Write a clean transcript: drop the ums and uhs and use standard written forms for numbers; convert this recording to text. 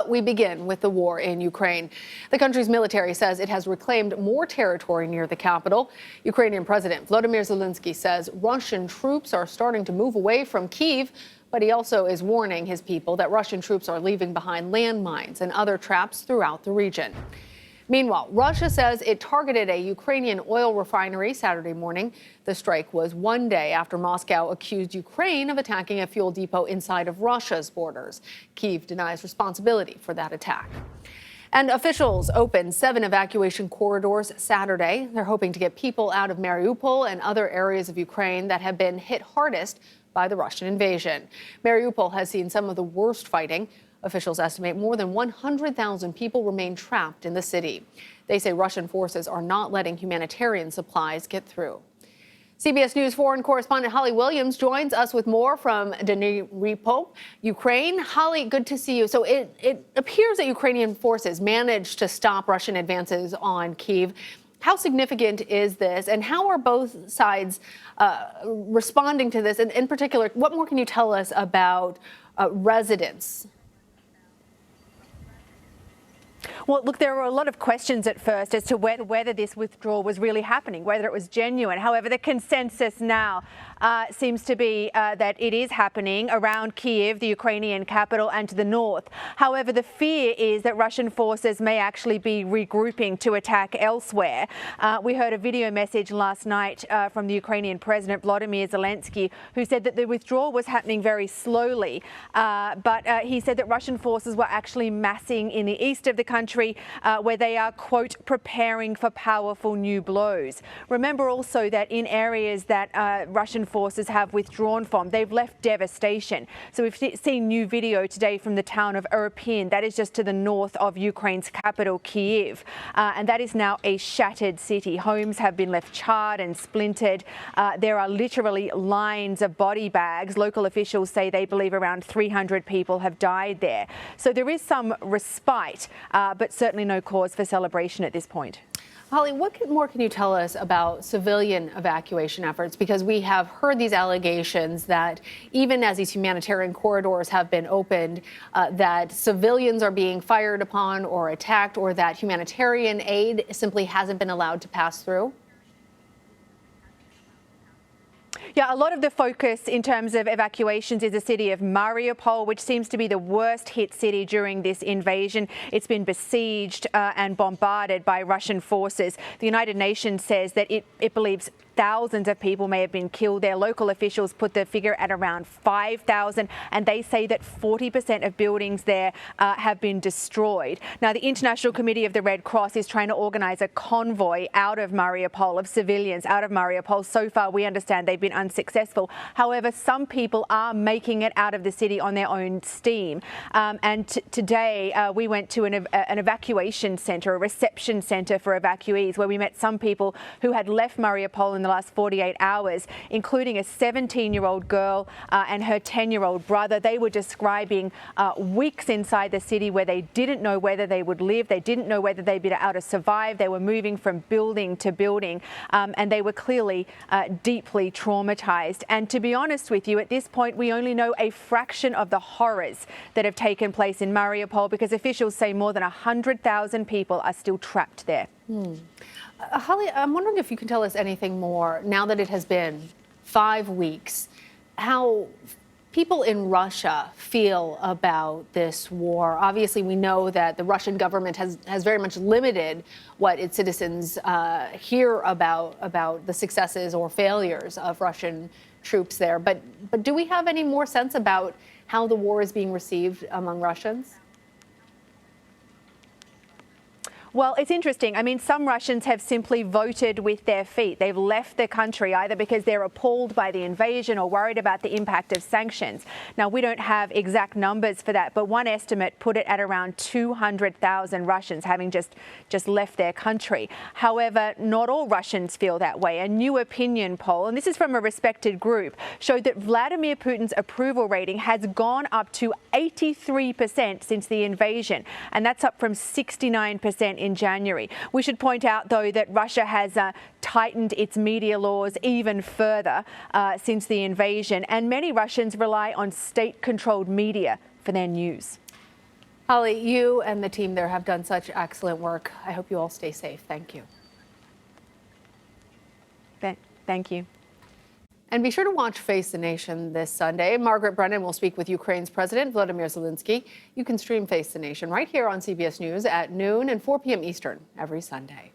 We begin with the war in Ukraine. The country's military says it has reclaimed more territory near the capital. Ukrainian President Vladimir Zelensky says Russian troops are starting to move away from Kyiv, but he also is warning his people that Russian troops are leaving behind landmines and other traps throughout the region. Meanwhile, Russia says it targeted a Ukrainian oil refinery Saturday morning. The strike was one day after Moscow accused Ukraine of attacking a fuel depot inside of Russia's borders. Kyiv denies responsibility for that attack. And officials opened 7 evacuation corridors Saturday. They're hoping to get people out of Mariupol and other areas of Ukraine that have been hit hardest by the Russian invasion. Mariupol has seen some of the worst fighting. Officials estimate more than 100,000 people remain trapped in the city. They say Russian forces are not letting humanitarian supplies get through. CBS News foreign correspondent Holly Williams joins us with more from Dnipro, Ukraine. Holly, good to see you. So it appears that Ukrainian forces managed to stop Russian advances on Kyiv. How significant is this, and how are both sides responding to this? And in particular, what more can you tell us about residents? Well, look, there were a lot of questions at first as to whether this withdrawal was really happening, whether it was genuine. However, the consensus now seems to be that it is happening around Kyiv, the Ukrainian capital, and to the north. However, the fear is that Russian forces may actually be regrouping to attack elsewhere. We heard a video message last night from the Ukrainian President Vladimir Zelensky, who said that the withdrawal was happening very slowly. But he said that Russian forces were actually massing in the east of the country where they are, quote, preparing for powerful new blows. Remember also that in areas that Russian forces have withdrawn from, they've left devastation. So we've seen new video today from the town of Irpin, that is just to the north of Ukraine's capital, Kyiv. And that is now a shattered city. Homes have been left charred and splintered. There are literally lines of body bags. Local officials say they believe around 300 people have died there. So there is some respite, but certainly no cause for celebration at this point. Holly, what more can you tell us about civilian evacuation efforts? Because we have heard these allegations that even as these humanitarian corridors have been opened, that civilians are being fired upon or attacked, or that humanitarian aid simply hasn't been allowed to pass through. Yeah, a lot of the focus in terms of evacuations is the city of Mariupol, which seems to be the worst hit city during this invasion. It's been besieged and bombarded by Russian forces. The United Nations says that it believes thousands of people may have been killed there. Local officials put the figure at around 5,000, and they say that 40% of buildings there have been destroyed. Now, the International Committee of the Red Cross is trying to organize a convoy out of Mariupol, of civilians out of Mariupol. So far, we understand they've been unsuccessful. However, some people are making it out of the city on their own steam. And today, we went to an evacuation center, a reception center for evacuees, where we met some people who had left Mariupol in the last 48 hours, including a 17-year-old girl and her 10-year-old brother. They were describing weeks inside the city where they didn't know whether they would live. They didn't know whether they'd be able to survive. They were moving from building to building, and they were clearly deeply traumatized. And to be honest with you, at this point, we only know a fraction of the horrors that have taken place in Mariupol, because officials say more than 100,000 people are still trapped there. Holly, I'm wondering if you can tell us anything more, now that it has been 5 weeks, how people in Russia feel about this war. Obviously, we know that the Russian government has very much limited what its citizens hear about the successes or failures of Russian troops there. But do we have any more sense about how the war is being received among Russians? Well, it's interesting. I mean, some Russians have simply voted with their feet. They've left the country either because they're appalled by the invasion or worried about the impact of sanctions. Now, we don't have exact numbers for that, but one estimate put it at around 200,000 Russians having just left their country. However, not all Russians feel that way. A new opinion poll, and this is from a respected group, showed that Vladimir Putin's approval rating has gone up to 83% since the invasion, and that's up from 69% in January. We should point out, though, that Russia has tightened its media laws even further since the invasion, and many Russians rely on state-controlled media for their news. Holly, you and the team there have done such excellent work. I hope you all stay safe. Thank you. Thank you. And be sure to watch Face the Nation this Sunday. Margaret Brennan will speak with Ukraine's President Vladimir Zelensky. You can stream Face the Nation right here on CBS News at noon and 4 p.m. Eastern every Sunday.